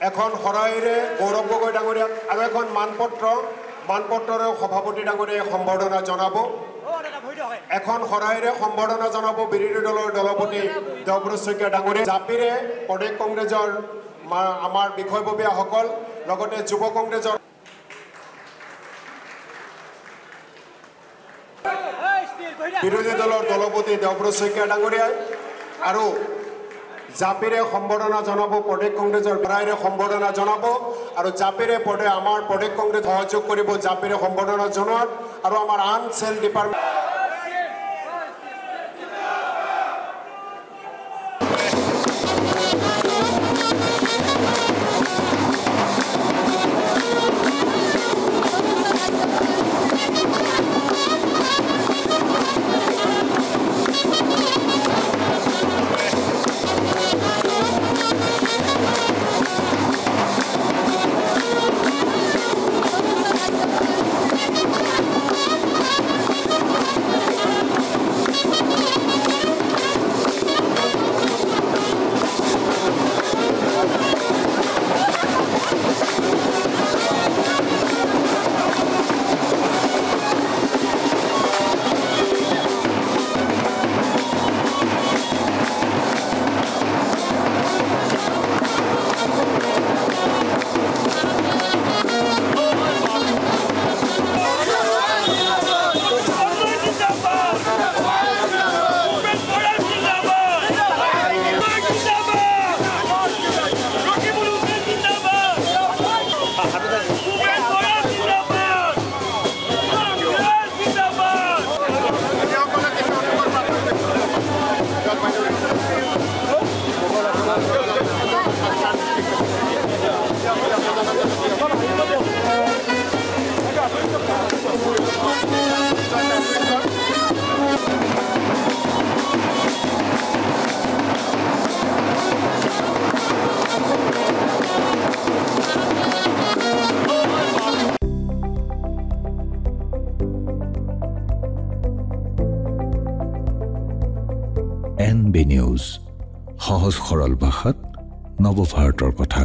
এখন হৰাইৰে গৌৰৱ গগৈ ডাঙৰীয়া আৰু এখন মানপত্ৰৰ সভাপতি ডাঙৰীয়াই সম্বৰ্ধনা জনাব এখন হৰাইৰে সম্বৰ্ধনা জনাব বিৰোধী দলৰ দলপতি দেৱব্ৰত শইকীয়া ডাঙৰীয়া জাপিৰে প্ৰদেশ কংগ্ৰেছৰ আমাৰ বিষয়ববীয়াসকল লগতে যুৱ কংগ্ৰেছৰ বিৰোধী দলৰ দলপতি দেৱব্ৰত শইকীয়া ডাঙৰীয়াই আৰু জাপিৰে সম্বৰ্ধনা জনাব প্ৰদেশ কংগ্ৰেছৰ হৰাইৰে সম্বৰ্ধনা জনাব আৰু জাপিৰে আমাৰ প্ৰদেশ কংগ্ৰেছ সহযোগ কৰিব জাপিৰে সম্বৰ্ধনা জনোৱাত আৰু আমাৰ আন চেল ডিপাৰ্টমেণ্ট NB নিউজ সহজ সৰল ভাষাত নৱভাৰতৰ কথা।